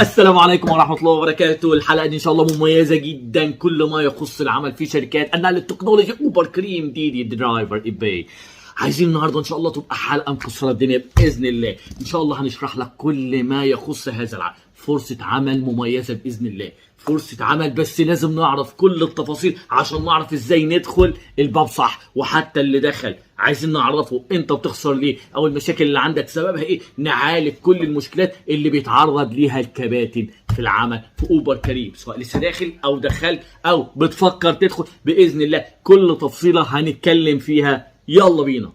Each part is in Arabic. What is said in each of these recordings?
السلام عليكم ورحمة الله وبركاته. الحلقة دي إن شاء الله مميزة جدا، كل ما يخص العمل في شركات النقل التكنولوجي أوبر، كريم، ديدي، درايفر، إيباي. عايزين النهارده إن شاء الله تبقى حلقة مكسرة الدنيا بإذن الله. إن شاء الله هنشرح لك كل ما يخص هذا العمل، فرصة عمل مميزة بإذن الله، فرصة عمل بس لازم نعرف كل التفاصيل عشان نعرف ازاي ندخل الباب صح. وحتى اللي دخل عايزين نعرفه انت بتخسر ليه او المشاكل اللي عندك سببها ايه، نعالج كل المشكلات اللي بيتعرض ليها الكباتن في العمل في اوبر كريم، سواء لسه داخل او دخلت او بتفكر تدخل. باذن الله كل تفصيله هنتكلم فيها. يلا بينا.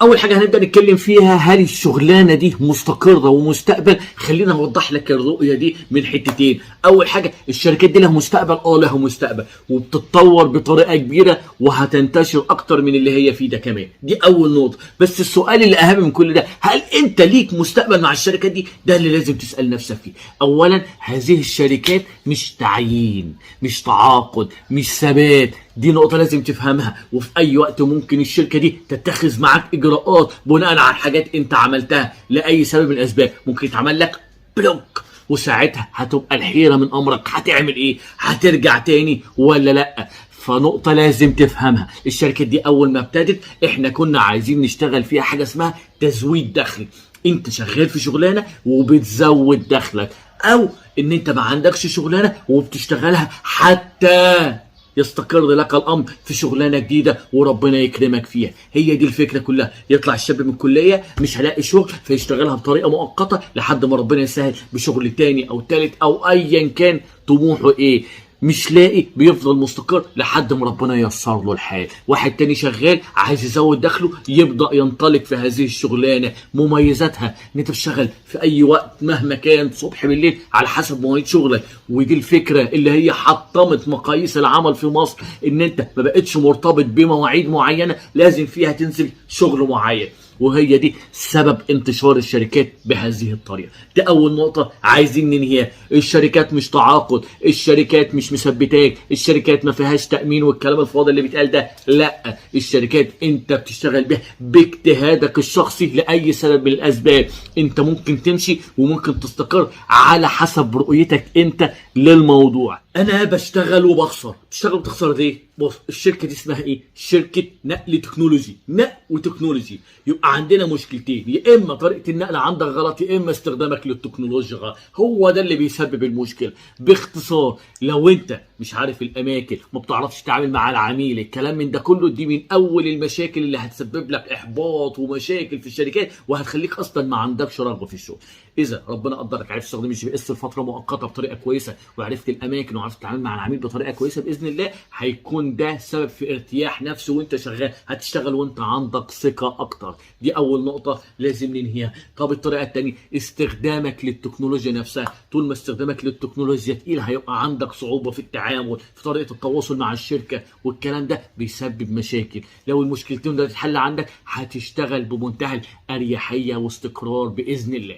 اول حاجه هنبدا نتكلم فيها، هل الشغلانه دي مستقره ومستقبل؟ خلينا اوضح لك الرؤيه دي من حتتين. اول حاجه، الشركات دي لها مستقبل، لها مستقبل وبتتطور بطريقه كبيره وهتنتشر اكتر من اللي هي فيه ده كمان. دي اول نقطه. بس السؤال اللي اهم من كل ده، هل انت ليك مستقبل مع الشركات دي؟ ده اللي لازم تسال نفسك فيه. اولا، هذه الشركات مش تعيين، مش تعاقد، مش ثبات. دي نقطة لازم تفهمها. وفي أي وقت ممكن الشركة دي تتخذ معاك إجراءات بناء على حاجات أنت عملتها لأي سبب من الأسباب. ممكن يتعمل لك بلوك، وساعتها هتبقى الحيرة من أمرك، هتعمل إيه؟ هترجع تاني ولا لأ؟ فنقطة لازم تفهمها، الشركة دي أول ما ابتدت إحنا كنا عايزين نشتغل فيها حاجة اسمها تزويد دخل. أنت شغال في شغلانة وبتزود دخلك، أو إن أنت ما عندكش شغلانة وبتشتغلها حتى يستقر لك الامر في شغلانه جديده وربنا يكرمك فيها. هي دي الفكره كلها. يطلع الشاب من الكليه مش هلاقي شغل فيشتغلها بطريقه مؤقته لحد ما ربنا يسهل بشغل تاني او تالت او ايا كان طموحه ايه. مش لاقي بيفضل مستقر لحد ما ربنا ييسر له الحال. واحد تاني شغال عايز يزود دخله، يبدا ينطلق في هذه الشغلانه. مميزاتها ان انت بتشتغل في اي وقت مهما كان، صبح بالليل على حسب مواعيد شغلك. ودي الفكره اللي هي حطمت مقاييس العمل في مصر، ان انت ما بقتش مرتبط بمواعيد معينه لازم فيها تنزل شغل معين. وهي دي سبب انتشار الشركات بهذه الطريقه. دي اول نقطه عايزين ننهيها. الشركات مش تعاقد، الشركات مش مثبتاك، الشركات ما فيهاش تامين والكلام الفاضي اللي بيتقال ده. لا، الشركات انت بتشتغل بيها باجتهادك الشخصي لاي سبب من الاسباب. انت ممكن تمشي وممكن تستقر على حسب رؤيتك انت للموضوع. انا بشتغل وبخسر. بتشتغل وبتخسر ليه؟ بص، الشركه دي اسمها ايه؟ شركه نقل تكنولوجي، نقل وتكنولوجي. يبقى عندنا مشكلتين، يا اما طريقه النقل عندك غلط، يا اما استخدامك للتكنولوجيا غلط. هو ده اللي بيسبب المشكله. باختصار، لو انت مش عارف الاماكن، ما بتعرفش تتعامل مع العميل، الكلام من ده كله، دي من اول المشاكل اللي هتسبب لك احباط ومشاكل في الشركات، وهتخليك اصلا ما عندكش رغبه في الشغل. اذا ربنا قدرك عرفت تستخدم الجي بي اس لفتره مؤقته بطريقه كويسه، وعرفت الاماكن وعرفت تتعامل مع العميل بطريقه كويسه، باذن الله هيكون ده سبب في ارتياح نفسي وانت شغال. هتشتغل وانت عندك ثقه اكتر. دي اول نقطه لازم ننهيها. طب الطريقه الثانيه، استخدامك للتكنولوجيا نفسها. طول ما استخدامك للتكنولوجيا تقيل، هيبقى عندك صعوبه في التعامل، في طريقه التواصل مع الشركه، والكلام ده بيسبب مشاكل. لو المشكلتين دول تتحل عندك، هتشتغل بمنتهى الاريحيه واستقرار باذن الله.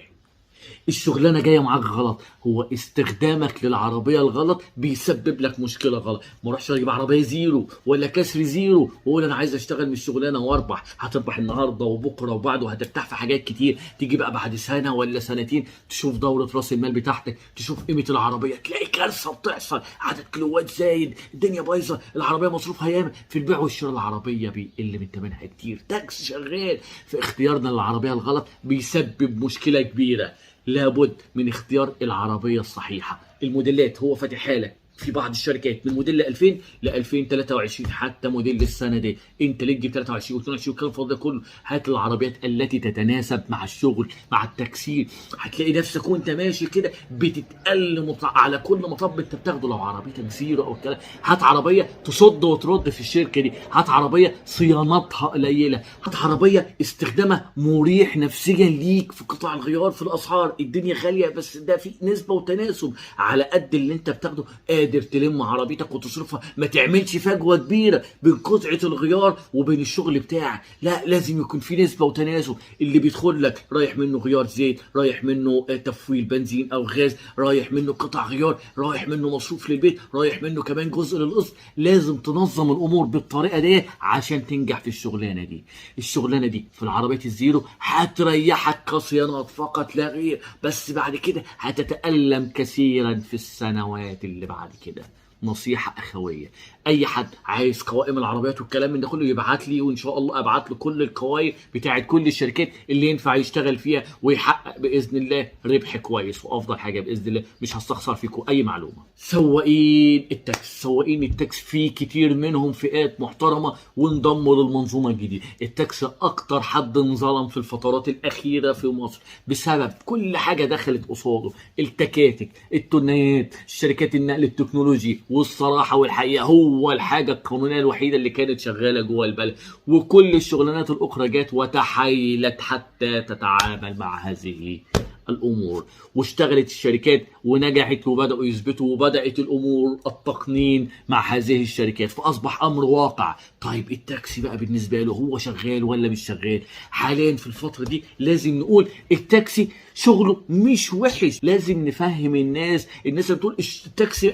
الشغلانه جايه معاك غلط، هو استخدامك للعربيه الغلط بيسبب لك مشكله غلط. ما اروحش اجيب عربيه زيرو ولا كسر زيرو واقول انا عايز اشتغل من الشغلانه واربح. هتربح النهارده وبكره وبعده، وهترتاح في حاجات كتير. تيجي بقى بعد سنه ولا سنتين تشوف دوره راس المال بتاعتك، تشوف قيمه العربيه، تلاقي كارثه بتحصل، عدد كيلوات زايد، الدنيا بايظه، العربيه مصروفها ياما. في البيع والشراء العربيه بيقل من ثمنها كتير، تاكس شغال. في اختيارنا للعربيه الغلط بيسبب مشكله كبيره. لابد من اختيار العربية الصحيحة. الموديلات هو فاتحها لك في بعض الشركات من موديل 2000 ل 2023، حتى موديل السنه دي. انت ليه تجيب 23 و22 والكلام الفاضي ده كله؟ هات العربيات التي تتناسب مع الشغل، مع التكسير. هتلاقي نفسك وانت ماشي كده بتتقل على كل مطب انت بتاخده. لو عربيتك زيرو او الكلام، هات عربيه تصد وترد في الشركه دي، هات عربيه صيانتها قليله، هات عربيه استخدامها مريح نفسيا ليك. في قطع الغيار، في الاسعار، الدنيا غاليه بس ده في نسبه وتناسب على قد اللي انت بتاخده. قادر قادر تلم عربيتك وتصرفها، ما تعملش فجوه كبيره بين قطعه الغيار وبين الشغل بتاعك. لا، لازم يكون في نسبه وتناسب. اللي بيدخل لك رايح منه غيار زيت، رايح منه تفويل بنزين او غاز، رايح منه قطع غيار، رايح منه مصروف للبيت، رايح منه كمان جزء للقسط. لازم تنظم الامور بالطريقه دي عشان تنجح في الشغلانه دي. الشغلانه دي في العربيات الزيرو هتريحك كصيانات فقط لا غير، بس بعد كده هتتألم كثيرا في السنوات اللي بعد كده. نصيحة أخوية، أي حد عايز قوائم العربيات والكلام من ده كله يبعت لي، وإن شاء الله أبعت له كل القوائم بتاعت كل الشركات اللي ينفع يشتغل فيها ويحقق بإذن الله ربح كويس وأفضل حاجة بإذن الله. مش هستخسر فيكم أي معلومة. سواقين التاكس، سواقين التاكس في كتير منهم فئات محترمة وانضموا للمنظومة الجديدة. التاكس أكتر حد انظلم في الفترات الأخيرة في مصر بسبب كل حاجة دخلت قصاده: التكاتك، التونات، شركات النقل التكنولوجي. والصراحة والحقيقة هو الحاجة القانونية الوحيدة اللي كانت شغالة جوه البلد، وكل الشغلانات الأخرى جات وتحايلت حتى تتعامل مع هذه الأمور. واشتغلت الشركات ونجحت وبدأوا يثبتوا، وبدأت الأمور التقنين مع هذه الشركات، فأصبح أمر واقع. طيب التاكسي بقى بالنسبة له هو شغال ولا مش شغال؟ حاليا في الفترة دي لازم نقول التاكسي شغله مش وحش. لازم نفهم الناس اللي بتقول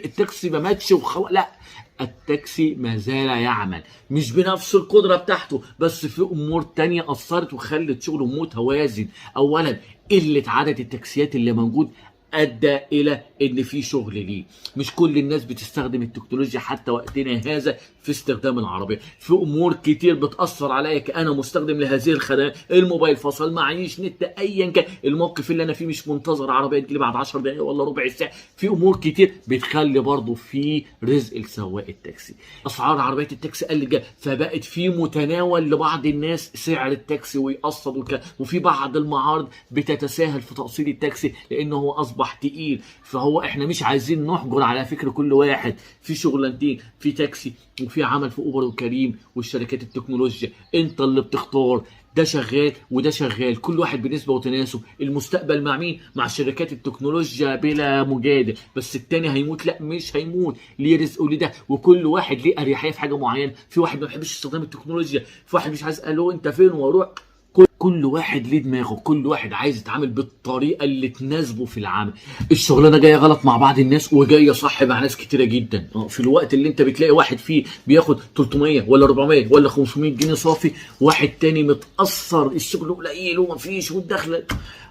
التاكسي ما ماتش وخلاص. لا، التاكسي ما زال يعمل، مش بنفس القدرة بتاعته، بس في أمور تانية أثرت وخلت شغله متوازن. أولا قلة عدد التاكسيات اللي موجود ادى الى ان في شغل ليه. مش كل الناس بتستخدم التكنولوجيا حتى وقتنا هذا في استخدام العربيه. في امور كتير بتاثر عليا كأنا مستخدم لهذه الخدمات، الموبايل فصل، معيش نت، ايا كان الموقف اللي انا فيه، مش منتظر عربيه تجيلي بعد 10 دقائق ولا ربع ساعه. في امور كتير بتخلي برضه في رزق لسواق التاكسي. اسعار عربيات التاكسي قلت فبقت في متناول لبعض الناس سعر التاكسي ويقسط وفي بعض المعارض بتتساهل في تقسيط التاكسي لانه هو اصبح تقيل. فهو احنا مش عايزين نحجر على فكر كل واحد في شغلانتين، في تاكسي وفي عمل في اوبر وكريم والشركات التكنولوجيا. انت اللي بتختار، ده شغال وده شغال، كل واحد بنسبه وتناسب. المستقبل مع مين؟ مع شركات التكنولوجيا بلا مجادل. بس التاني هيموت؟ لا مش هيموت، ليه رزقه لده، وكل واحد ليه اريحيه في حاجه معينه. في واحد ما بيحبش استخدام التكنولوجيا، في واحد مش عايز الو انت فين واروح. كل واحد ليه دماغه، كل واحد عايز يتعامل بالطريقه اللي تناسبه في العمل. الشغلانه جايه غلط مع بعض الناس وجايه صح مع ناس كتيره جدا. في الوقت اللي انت بتلاقي واحد فيه بياخد 300 ولا 400 ولا 500 جنيه صافي، واحد تاني متاثر الشغل قليل ومفيش والدخل.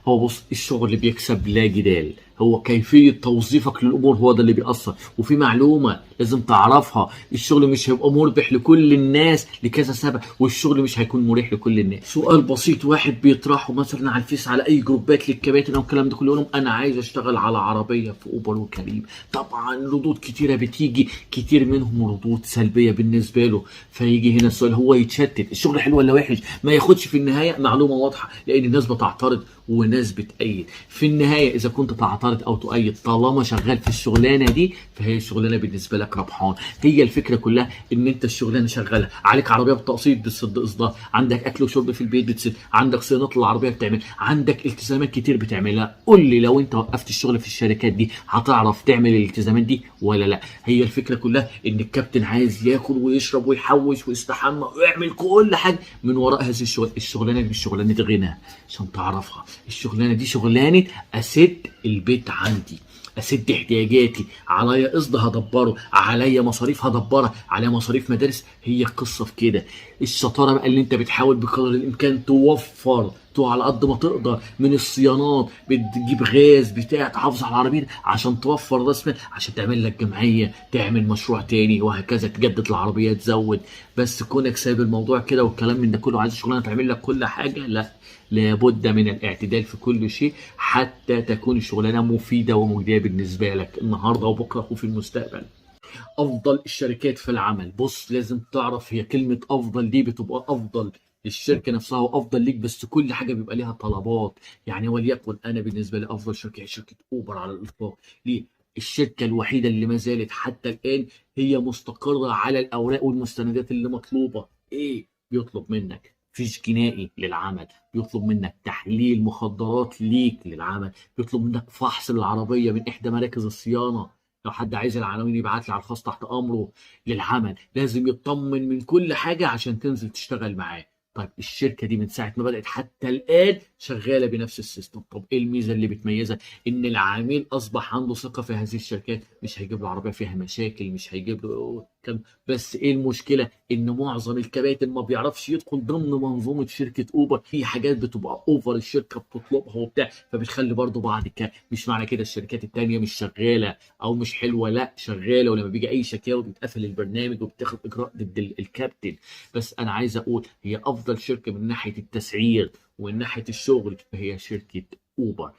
هو بص، الشغل بيكسب لا جدال، هو كيفية توظيفك للأمور هو ده اللي بيأثر. وفي معلومة لازم تعرفها: الشغل مش هيبقى مربح لكل الناس لكذا سبب، والشغل مش هيكون مريح لكل الناس. سؤال بسيط واحد بيطرحه مثلا على الفيس على أي جروبات للكباتن أو الكلام ده كله، يقول لهم أنا عايز أشتغل على عربية في أوبر وكريم. طبعا ردود كتيرة بتيجي، كتير منهم ردود سلبية بالنسبة له. فيجي هنا السؤال: هو يتشتت الشغل حلو ولا وحش؟ ما ياخدش في النهاية معلومة واضحة، لأن الناس بتعترض وناس بتأيد. في النهاية إذا كنت تعترض أو تؤيد، طالما شغال في الشغلانة دي فهي الشغلانة بالنسبة لك ربحان. هي الفكرة كلها إن أنت الشغلانة شغالة عليك، عربية بالتقسيط بتسد إصدار، عندك أكل وشرب في البيت بتسد، عندك صيانات العربية بتعمل، عندك التزامات كتير بتعملها. قول لي لو أنت وقفت الشغل في الشركات دي هتعرف تعمل الالتزامات دي ولا لا؟ هي الفكرة كلها إن الكابتن عايز ياكل ويشرب ويحوش ويستحمى ويعمل كل حاجة من وراء هذه الشغلانة دي. مش شغلانة غنى عشان تعرفها، الشغلانه دي شغلانه اسد البيت عندي، اسد احتياجاتي، عليا قسط هدبره، عليا مصاريف هدبرها، عليا مصاريف مدارس. هي القصه في كده. الشطاره بقى اللي انت بتحاول بقدر الامكان توفر على قد ما تقدر من الصيانات، بتجيب غاز بتاع تحافظ على العربيه عشان توفر راس مال، عشان تعمل لك جمعيه، تعمل مشروع تاني وهكذا، تجدد العربيه، تزود. بس كونك سايب الموضوع كده والكلام من ده كله، عايز الشغلانه تعمل لك كل حاجه، لا، لابد من الاعتدال في كل شيء حتى تكون الشغلانه مفيده ومجديه بالنسبه لك النهارده وبكره وفي المستقبل. افضل الشركات في العمل، بص لازم تعرف هي كلمه افضل دي بتبقى افضل للشركه نفسها وافضل ليك، بس كل حاجه بيبقى ليها طلبات. يعني وليكن انا بالنسبه لي افضل شركه هي شركه اوبر على الاطلاق. ليه؟ الشركه الوحيده اللي ما زالت حتى الان هي مستقره على الاوراق والمستندات اللي مطلوبه. ايه بيطلب منك؟ فيش جنائي للعمل، بيطلب منك تحليل مخدرات ليك للعمل، بيطلب منك فحص العربيه من احدى مراكز الصيانه. لو حد عايز العناوين يبعت لي على الخاص، تحت امره للعمل. لازم يطمن من كل حاجه عشان تنزل تشتغل معاه. طيب الشركه دي من ساعه ما بدات حتى الان شغاله بنفس السيستم. طب ايه الميزه اللي بتميزها؟ ان العميل اصبح عنده ثقه في هذه الشركات. مش هيجيب له عربيه فيها مشاكل، مش هيجيب له كم. بس ايه المشكله؟ ان معظم الكباتن ما بيعرفش يدخل ضمن منظومه شركه اوبر. في حاجات بتبقى اوفر الشركه بتطلبها وبتاع، فبتخلي برضه مش معنى كده الشركات التانيه مش شغاله او مش حلوه، لا شغاله. ولما بيجي اي شكاوى بيتقفل البرنامج وبتاخد اجراء ضد الكابتن. بس انا عايز اقول هي افضل شركه من ناحيه التسعير ومن ناحيه الشغل هي شركه اوبر.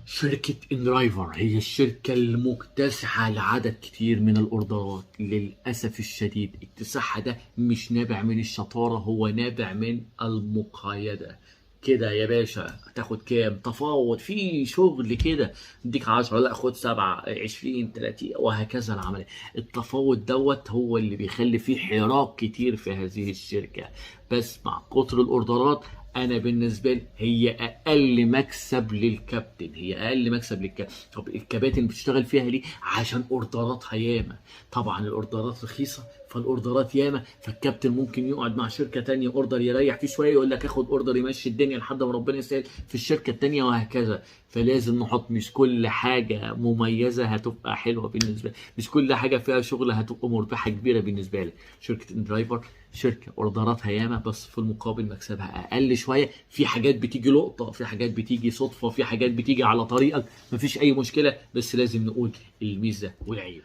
شركة اندرايفر هي الشركة المكتسحة لعدد كتير من الأوردرات. للأسف الشديد اكتساحها ده مش نابع من الشطارة، هو نابع من المقايدة. كده يا باشا هتاخد كام تفاوض في شغل كده، اديك 10، لا خد 7، 20، 30 وهكذا. العملية التفاوض دوت هو اللي بيخلي فيه حراك كتير في هذه الشركة. بس مع كتر الاوردرات انا بالنسبه لي هي اقل مكسب للكابتن، هي اقل مكسب للكابتن. طب الكباتن بتشتغل فيها ليه؟ عشان اوردراتها ياما. طبعا الاوردرات رخيصه فالاوردرات ياما، فالكابتن ممكن يقعد مع شركه تانية اوردر يريح فيه شويه، يقول لك اخد اوردر يمشي الدنيا لحد ما ربنا يسهل في الشركه التانية وهكذا. فلازم نحط، مش كل حاجه مميزه هتبقى حلوه بالنسبه لي، مش كل حاجه فيها شغل هتبقى مربحه كبيره بالنسبه لي. شركه اندرايفر شركه اوردراتها ياما بس في المقابل مكسبها اقل شويه. في حاجات بتيجي لقطه، في حاجات بتيجي صدفه، في حاجات بتيجي على طريقك، مفيش اي مشكله. بس لازم نقول الميزه والعيب.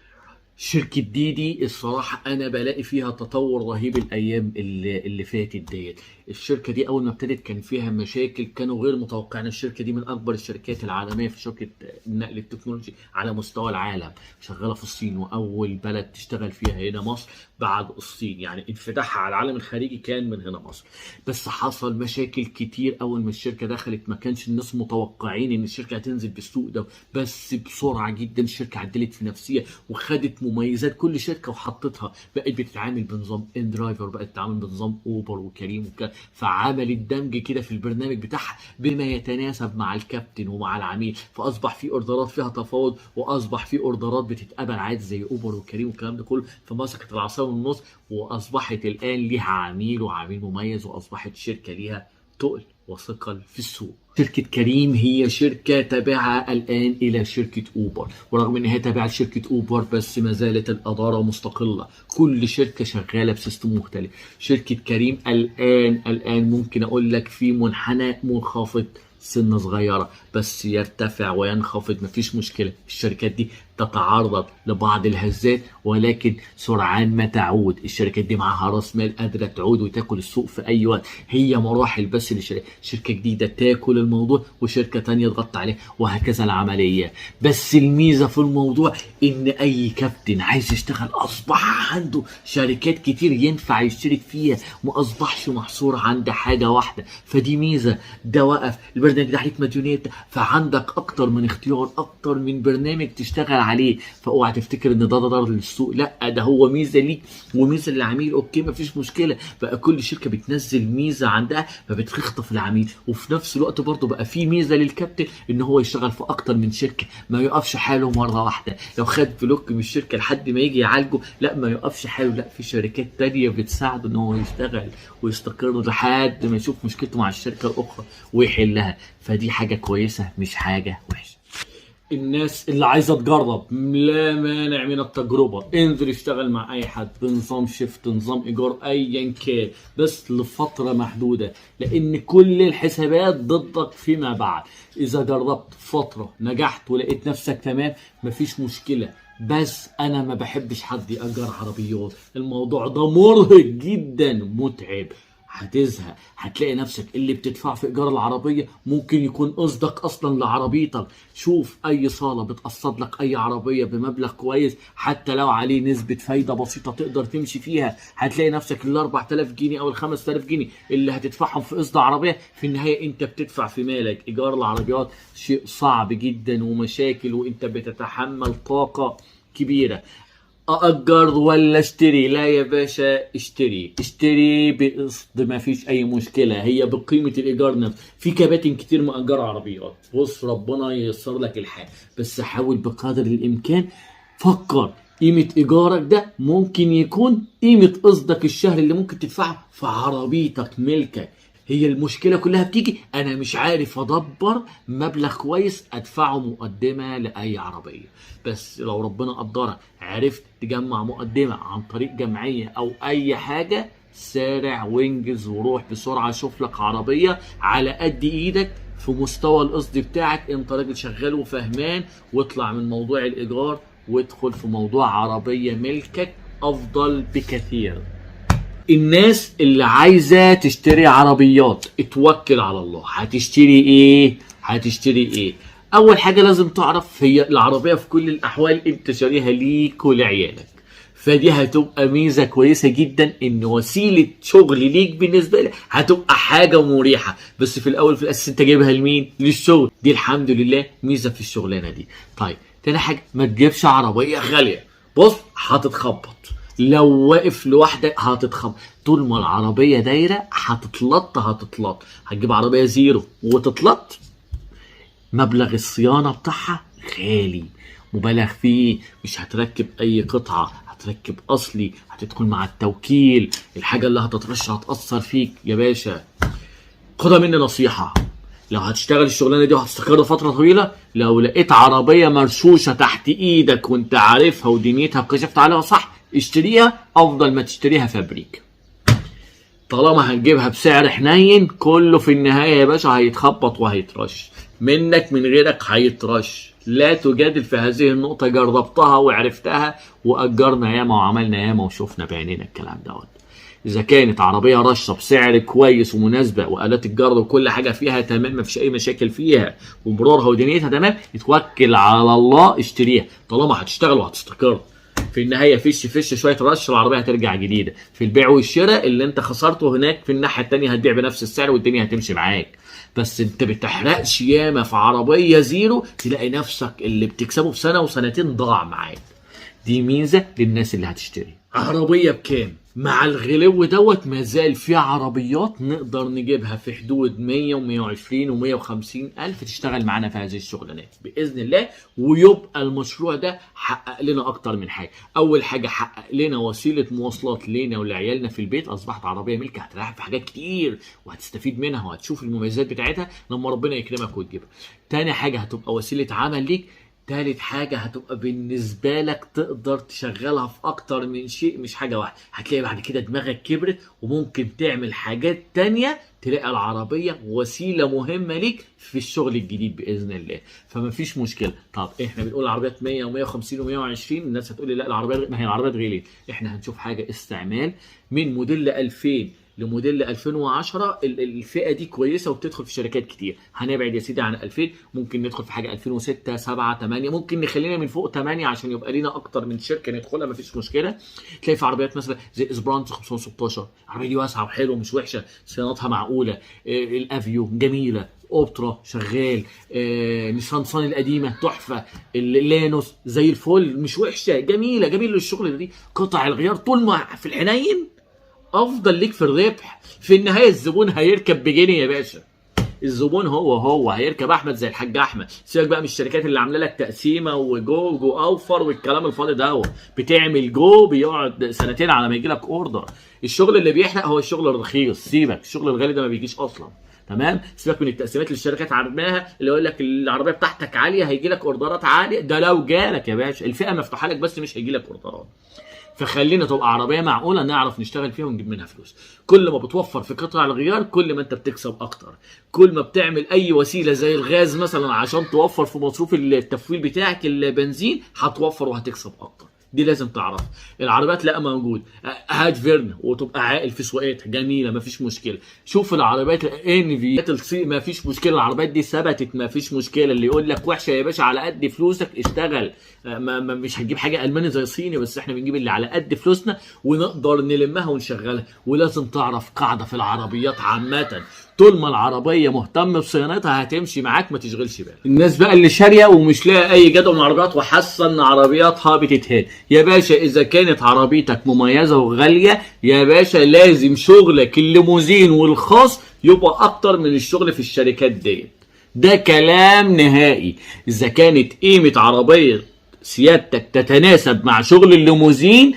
شركة ديدي الصراحة أنا بلاقي فيها تطور رهيب الأيام اللي فاتت ديت. الشركة دي أول ما ابتدت كان فيها مشاكل كانوا غير متوقعين. الشركة دي من أكبر الشركات العالمية في شركة النقل التكنولوجي على مستوى العالم، شغالة في الصين، وأول بلد تشتغل فيها هنا مصر بعد الصين. يعني انفتاحها على العالم الخارجي كان من هنا مصر. بس حصل مشاكل كتير أول ما الشركة دخلت، ما كانش الناس متوقعين إن الشركة هتنزل بالسوق ده. بس بسرعة جدا الشركة عدلت في نفسها وخدت مميزات كل شركه وحطتها. بقت بتتعامل بنظام اندرايفر، بقت تتعامل بنظام اوبر وكريم وكده، فعملت دمج كده في البرنامج بتاعها بما يتناسب مع الكابتن ومع العميل. فاصبح في اوردرات فيها تفاوض، واصبح في اوردرات بتتقبل عادي زي اوبر وكريم والكلام ده كله. فمسكت العصا من النص واصبحت الان ليها عميل وعميل مميز، واصبحت شركه ليها تقل وثقل في السوق. شركة كريم هي شركة تابعة الآن إلى شركة أوبر، ورغم إن هي تابعة لشركة أوبر بس ما زالت الإدارة مستقلة، كل شركة شغالة بسيستم مختلف. شركة كريم الآن ممكن أقول لك في منحنى منخفض سنة صغيرة، بس يرتفع وينخفض مفيش مشكلة. الشركات دي تتعرض لبعض الهزات ولكن سرعان ما تعود. الشركات دي معاها راس مال قادرة تعود وتاكل السوق في أي وقت. هي مراحل بس للشركة، شركة جديدة تاكل الموضوع وشركة تانية تغطي عليه وهكذا العملية. بس الميزة في الموضوع إن أي كابتن عايز يشتغل أصبح عنده شركات كتير ينفع يشترك فيها، ما أصبحش محصور عند حاجة واحدة. فدي ميزة. ده وقف البرنامج ده عليك مديونيات، فعندك أكتر من اختيار، أكتر من برنامج تشتغل عليه. فاوعى تفتكر ان ده ضرر للسوق، لا ده هو ميزه ليك وميزه للعميل. اوكي مفيش مشكله. بقى كل شركه بتنزل ميزه عندها فبتخطف العميل، وفي نفس الوقت برضه بقى في ميزه للكابتن ان هو يشتغل في اكتر من شركه، ما يقفش حاله مره واحده. لو خد بلوك من الشركه لحد ما يجي يعالجه، لا ما يقفش حاله، لا في شركات تانية بتساعده ان هو يشتغل ويستقر لحد ما يشوف مشكلته مع الشركه الاخرى ويحلها. فدي حاجه كويسه مش حاجه وحشه. الناس اللي عايزه تجرب لا مانع من التجربه، انزل اشتغل مع اي حد بنظام شيفت، نظام ايجار، ايا كان، بس لفتره محدوده، لان كل الحسابات ضدك فيما بعد. اذا جربت فتره نجحت ولقيت نفسك تمام مفيش مشكله. بس انا ما بحبش حد يأجر عربيات، الموضوع ده مرهق جدا متعب. هتزهق، هتلاقي نفسك اللي بتدفع في ايجار العربيه ممكن يكون قصدك اصلا لعربيتك. شوف اي صاله بتقسط لك اي عربيه بمبلغ كويس حتى لو عليه نسبه فايده بسيطه تقدر تمشي فيها، هتلاقي نفسك ال 4000 جنيه او ال 5000 جنيه اللي هتدفعهم في قسط عربيه في النهايه انت بتدفع في مالك. ايجار العربيات شيء صعب جدا ومشاكل، وانت بتتحمل طاقه كبيره. أأجر ولا اشتري؟ لا يا باشا اشتري بقسط، ما فيش أي مشكلة، هي بقيمة الإيجار نفسه. في كباتن كتير مأجرة عربيات، بص ربنا ييسر لك الحال، بس حاول بقدر الإمكان فكر قيمة إيجارك ده ممكن يكون قيمة قسطك الشهري اللي ممكن تدفعه في عربيتك ملكك. هي المشكلة كلها بتيجي أنا مش عارف أدبر مبلغ كويس أدفعه مقدمة لأي عربية. بس لو ربنا قدرك عرفت تجمع مقدمة عن طريق جمعية أو أي حاجة، سارع وانجز وروح بسرعة شوف لك عربية على قد إيدك في مستوى القسط بتاعك. أنت راجل شغال وفهمان، واطلع من موضوع الإيجار وادخل في موضوع عربية ملكك أفضل بكثير. الناس اللي عايزة تشتري عربيات اتوكل على الله. هتشتري ايه؟ اول حاجة لازم تعرف هي العربية في كل الاحوال انت شاريها ليك ولعيالك، فدي هتبقى ميزة كويسة جدا ان وسيلة شغل ليك بالنسبة لك هتبقى حاجة مريحة. بس في الاول في الاساس انت جايبها لمين؟ للشغل. دي الحمد لله ميزة في الشغلانة دي. طيب تاني حاجة ما تجيبش عربية غالية. بص هتتخبط، لو واقف لوحدك هتتخبط. طول ما العربية دايرة هتتلط. هتجيب عربية زيرو وتتلط، مبلغ الصيانة بتاعها غالي مبالغ فيه. مش هتركب اي قطعة، هتركب اصلي، هتدخل مع التوكيل، الحاجة اللي هتترش هتأثر فيك يا باشا. خدها مني نصيحة، لو هتشتغل الشغلانه دي وهتستقر فتره طويله، لو لقيت عربيه مرشوشه تحت ايدك وانت عارفها ودنيتها وكشفت عليها صح، اشتريها افضل ما تشتريها فابريك. طالما هتجيبها بسعر حنين كله في النهايه يا باشا هيتخبط وهيترش منك، من غيرك هيترش. لا تجادل في هذه النقطه، جربتها وعرفتها واجرنا ياما وعملنا ياما وشفنا بعينينا الكلام دوت. اذا كانت عربيه رشه بسعر كويس ومناسبه والات الجر وكل حاجه فيها تمام مفيش اي مشاكل فيها ومرورها ودنيتها تمام، اتوكل على الله اشتريها. طالما هتشتغل وهتستقر في النهايه فيش شويه رش العربيه هترجع جديده. في البيع والشراء اللي انت خسرته هناك في الناحيه الثانيه هتبيع بنفس السعر والدنيا هتمشي معاك. بس انت بتحرقش ياما في عربيه زيرو تلاقي نفسك اللي بتكسبه في سنه وسنتين ضاع معاك. دي ميزه للناس اللي هتشتري. عربيه بكام؟ مع الغلو دوت مازال في عربيات نقدر نجيبها في حدود 100 و120 و150 ألف تشتغل معانا في هذه الشغلانات بإذن الله. ويبقى المشروع ده حقق لنا أكتر من حاجة. أول حاجة حقق لنا وسيلة مواصلات لينا ولعيالنا في البيت، أصبحت عربية ملك هتريحك في حاجات كتير وهتستفيد منها وهتشوف المميزات بتاعتها لما ربنا يكرمك وتجيبها. تاني حاجة هتبقى وسيلة عمل ليك. تالت حاجة هتبقى بالنسبة لك تقدر تشغلها في أكتر من شيء مش حاجة واحدة. هتلاقي بعد كده دماغك كبرت وممكن تعمل حاجات تانية، تلاقي العربية وسيلة مهمة ليك في الشغل الجديد بإذن الله. فمفيش مشكلة. طب احنا بنقول العربيات 100 و150 و120، الناس هتقول لي لا العربيات، ما هي العربيات غالية. احنا هنشوف حاجة استعمال من موديل 2000 لموديل 2010. الفئه دي كويسه وبتدخل في شركات كتير. هنبعد يا سيدي عن 2000، ممكن ندخل في حاجه 2006 7 8، ممكن نخلينا من فوق 8 عشان يبقى لينا اكتر من شركه ندخلها مفيش مشكله. تلاقي في عربيات مثلا زي اسبرانتو 516، العربيه دي واسعه وحلوه مش وحشه، صيانتها معقوله. الافيو جميله، اوبترا شغال، نيسان صاني القديمه تحفه، اللانوس زي الفل مش وحشه، جميله للشغل دي. قطع الغيار طول ما في الحنين افضل ليك في الربح. في النهايه الزبون هيركب بجنيه يا باشا. الزبون هو هيركب احمد زي الحاج احمد. سيبك بقى من الشركات اللي عامله لك تقسيمه وجو اوفر والكلام الفاضي ده. بتعمل بيقعد سنتين على ما يجي لك اوردر. الشغل اللي بيحرق هو الشغل الرخيص. سيبك الشغل الغالي ده ما بيجيش اصلا. تمام. سيبك من التقسيمات اللي الشركات عاملاها اللي يقول لك العربيه بتاعتك عاليه هيجي لك اوردرات عاليه. ده لو جالك يا باشا الفئه مفتوحه لك بس مش هيجي لك اوردرات. فخلينا تبقى عربيه معقوله نعرف نشتغل فيها ونجيب منها فلوس. كل ما بتوفر في قطع الغيار كل ما انت بتكسب اكتر. كل ما بتعمل اي وسيله زي الغاز مثلا عشان توفر في مصروف التفويل بتاعك البنزين هتوفر وهتكسب اكتر. دي لازم تعرف. العربيات لا موجود، هات فيرنا وتبقى عاقل في سواقتها جميله مفيش مشكله. شوف العربيات انفي مفيش مشكله، العربيات دي ثبتت مفيش مشكله. اللي يقول لك وحشه يا باشا على قد فلوسك اشتغل. مش هتجيب حاجه الماني زي صيني، بس احنا بنجيب اللي على قد فلوسنا ونقدر نلمها ونشغلها. ولازم تعرف قاعده في العربيات عامه، طول ما العربيه مهتم بصيانتها هتمشي معاك ما تشغلش بالك. الناس بقى اللي شاريه ومش لاقي اي جدول من العربيات وحاسه ان عربياتها بتتهان، يا باشا اذا كانت عربيتك مميزه وغاليه يا باشا لازم شغلك الليموزين والخاص يبقى اكتر من الشغل في الشركات ديت. ده كلام نهائي. اذا كانت قيمه عربيه سيادتك تتناسب مع شغل الليموزين،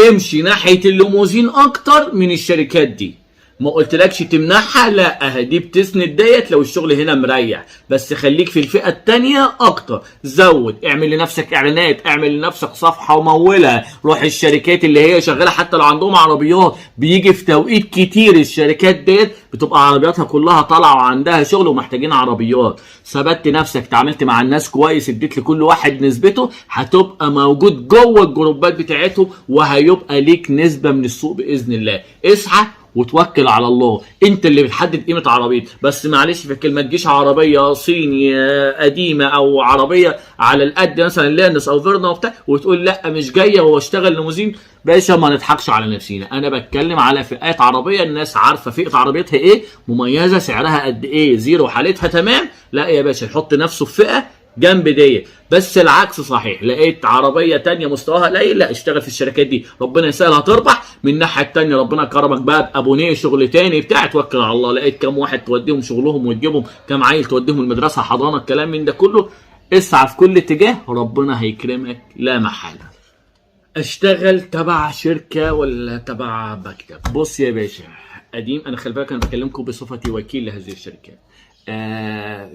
امشي ناحيه الليموزين اكتر من الشركات دي. ما قلتلكش تمنعها، لا، دي بتسند ديت لو الشغل هنا مريح، بس خليك في الفئه التانيه اكتر. زود، اعمل لنفسك اعلانات، اعمل لنفسك صفحه ومولها، روح الشركات اللي هي شغاله حتى لو عندهم عربيات، بيجي في توقيت كتير الشركات ديت بتبقى عربياتها كلها طالعه وعندها شغل ومحتاجين عربيات. ثبت نفسك، تعاملت مع الناس كويس، اديت لكل واحد نسبته، هتبقى موجود جوه الجروبات بتاعتهم وهيبقى ليك نسبه من السوق باذن الله. اسعى وتوكل على الله، انت اللي بتحدد قيمه عربيتك. بس معلش في الكلمه، ما تجيش عربيه صيني قديمه او عربيه على القد مثلا لانس او فيرنا وبتاع وتقول لا مش جايه واشتغل ليموزين. باشا ما نضحكش على نفسينا، انا بتكلم على فئات عربيه الناس عارفه فئه عربيتها ايه، مميزه، سعرها قد ايه، زيرو، حالتها تمام. لا يا باشا، يحط نفسه في فئه جنب دي. بس العكس صحيح، لقيت عربيه تانية مستواها قليل، لا اشتغل في الشركات دي، ربنا يسهل هتربح. من الناحيه التانية ربنا كرمك بقى بابونيه شغل تاني بتاع، توكل على الله. لقيت كام واحد توديهم شغلهم وتجيبهم كام عيل توديهم المدرسه حضانه، الكلام من ده كله. اسعى في كل اتجاه، ربنا هيكرمك لا محاله. اشتغل تبع شركه ولا تبع مكتب؟ بص يا باشا قديم، انا خلي بالك انا بكلمكم بصفتي وكيل لهذه الشركات.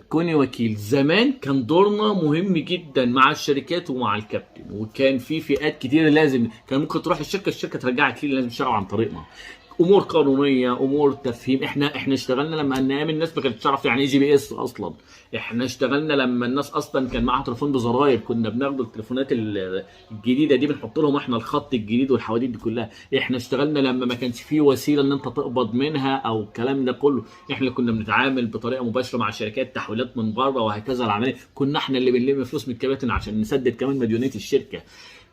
كوني وكيل، زمان كان دورنا مهم جدا مع الشركات ومع الكابتن، وكان في فئات كتيره لازم كان ممكن تروح الشركه ترجعك ليه، لازم تشتغل عن طريقنا. امور قانونيه، امور تفهيم. احنا اشتغلنا لما ايام الناس ما كانتش تعرف يعني ايه GPS اصلا. احنا اشتغلنا لما الناس اصلا كان معاها تليفون بزراير، كنا بناخد التليفونات الجديده دي بنحط لهم احنا الخط الجديد والحواديت دي كلها. احنا اشتغلنا لما ما كانش فيه وسيله ان انت تقبض منها او الكلام ده كله. احنا كنا بنتعامل بطريقه مباشره مع شركات تحويلات من بره وهكذا. العمليه كنا احنا اللي بنلم فلوس من الكباتن عشان نسدد كمان مديونيه الشركه.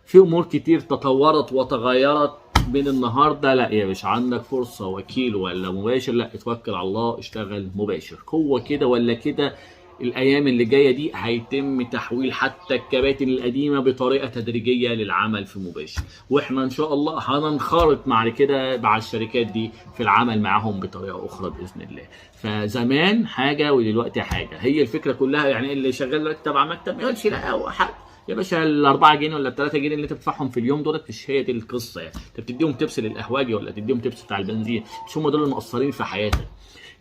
في امور كتير تطورت وتغيرت بين النهارده. لا يا باشا، عندك فرصه وكيل ولا مباشر، لا اتوكل على الله اشتغل مباشر. هو كده ولا كده الايام اللي جايه دي هيتم تحويل حتى الكباتن القديمه بطريقه تدريجيه للعمل في مباشر، واحنا ان شاء الله هننخرط مع كده مع الشركات دي في العمل معاهم بطريقه اخرى باذن الله. فزمان حاجه ودلوقتي حاجه، هي الفكره كلها. يعني اللي شغال دلوقتي تبع مكتب ما يقولش لا هو حق يا باشا، ال 4 جنيه ولا ال 3 جنيه اللي انت بتدفعهم في اليوم دولت مش هي دي القصه. يعني انت بتديهم تبس للقهواجي ولا تديهم تبس بتاع البنزين، مش هم دول المقصرين في حياتك.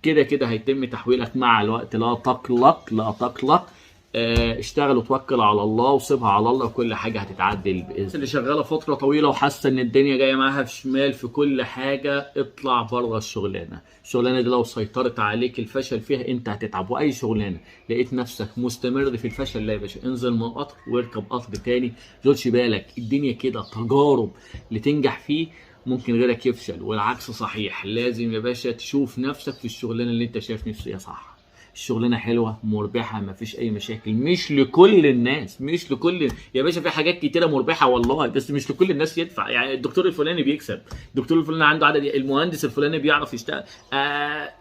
كده كده هيتم تحويلك مع الوقت، لا تقلق لا تقلق. اشتغل وتوكل على الله وسيبها على الله وكل حاجه هتتعدل باذن. اللي شغاله فتره طويله وحاسه ان الدنيا جايه معاها في شمال في كل حاجه، اطلع بره الشغلانه. الشغلانه دي لو سيطرت عليك الفشل فيها انت هتتعب. واي شغلانه لقيت نفسك مستمر في الفشل، لا يا باشا انزل من القطر واركب قطر تاني. تقولش بالك الدنيا كده تجارب اللي تنجح فيه ممكن غيرك يفشل، والعكس صحيح. لازم يا باشا تشوف نفسك في الشغلانه اللي انت شايف نفسك فيها صح. الشغلانه حلوه مربحه مفيش اي مشاكل، مش لكل الناس، مش لكل يا باشا. في حاجات كتيره مربحه والله، بس مش لكل الناس يدفع. يعني الدكتور الفلاني بيكسب، الدكتور الفلاني عنده عدد، المهندس الفلاني بيعرف يشتغل.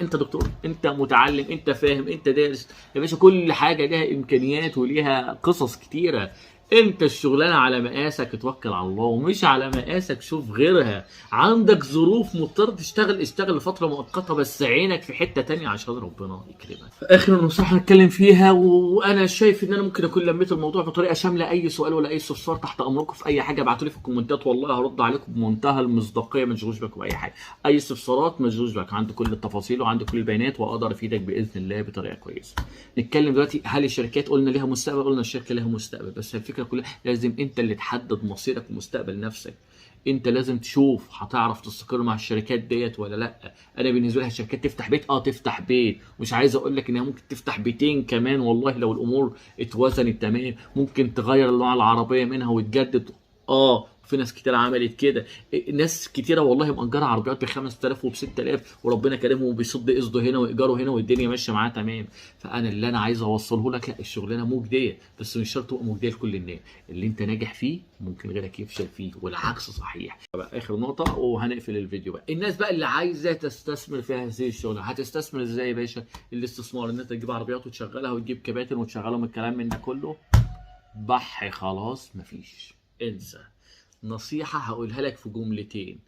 انت دكتور، انت متعلم، انت فاهم، انت دارس يا باشا. كل حاجه ليها امكانيات وليها قصص كتيره. انت الشغلانه على مقاسك اتوكل على الله، ومش على مقاسك شوف غيرها. عندك ظروف مضطر تشتغل، اشتغل لفتره مؤقته بس عينك في حته تانية عشان ربنا يكرمك. اخر نصيحه نتكلم فيها، وانا شايف ان انا ممكن اكون لميت الموضوع بطريقه شامله. اي سؤال ولا اي استفسار تحت امركم في اي حاجه ابعتوا لي في الكومنتات، والله هرد عليكم بمنتهى المصداقيه، ما تشغلوش بالكم باي حاجه. اي استفسارات ما تشغلوش بالك، عندي كل التفاصيل وعندي كل البيانات واقدر افيدك باذن الله بطريقه كويسه. نتكلم دلوقتي، هل الشركات قلنا ليها مستقبل؟ قلنا الشركه ليها مستقبل، بس الفكره كلها لازم انت اللي تحدد مصيرك ومستقبل نفسك. انت لازم تشوف هتعرف تستقر مع الشركات ديت ولا لا. انا بالنسبه لي الشركات تفتح بيت، تفتح بيت، مش عايز اقول لك انها ممكن تفتح بيتين كمان والله لو الامور اتوزنت تمام. ممكن تغير نوع العربيه منها وتجدد. في ناس كتير عملت كده، ناس كتيره والله مأجره عربيات ب 5000 وب 6000 وربنا كرمه وبيصد قسطه هنا وايجاره هنا والدنيا ماشيه معاه تمام. فانا اللي انا عايز اوصله لك، لا الشغلانه مجديه، بس مش شرط تبقى مجديه لكل الناس. اللي انت ناجح فيه ممكن غيرك يفشل فيه، والعكس صحيح. بقى اخر نقطه وهنقفل الفيديو بقى. الناس بقى اللي عايزه تستثمر في هذه الشغلانه هتستثمر ازاي يا باشا؟ الاستثمار ان انت تجيب عربيات وتشغلها وتجيب كباتن وتشغلهم، الكلام من ده كله بح خلاص مفيش، انسى. نصيحة هقولها لك في جملتين: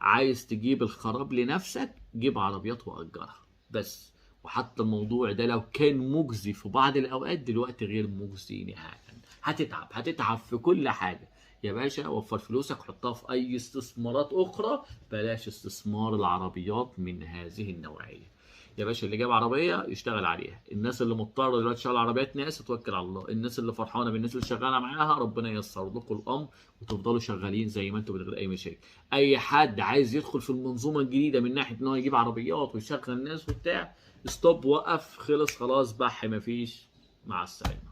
عايز تجيب الخراب لنفسك جيب عربيات وأجرها بس. وحتى الموضوع ده لو كان مجزي في بعض الأوقات دلوقتي غير مجزي نهائيا. هتتعب في كل حاجه. يا باشا وفر فلوسك، حطها في اي استثمارات اخرى، بلاش استثمار العربيات من هذه النوعيه. يا باشا اللي جاب عربيه يشتغل عليها، الناس اللي مضطره دلوقتي تشتغل عربيات ناس توكل على الله، الناس اللي فرحانه بالناس اللي شغاله معاها ربنا ييسر لكم الامر وتفضلوا شغالين زي ما انتم من غير اي مشاكل. اي حد عايز يدخل في المنظومه الجديده من ناحيه ان هو يجيب عربيات ويشغل الناس وبتاع، ستوب، وقف، خلص خلاص، بح، مفيش، مع السلامه.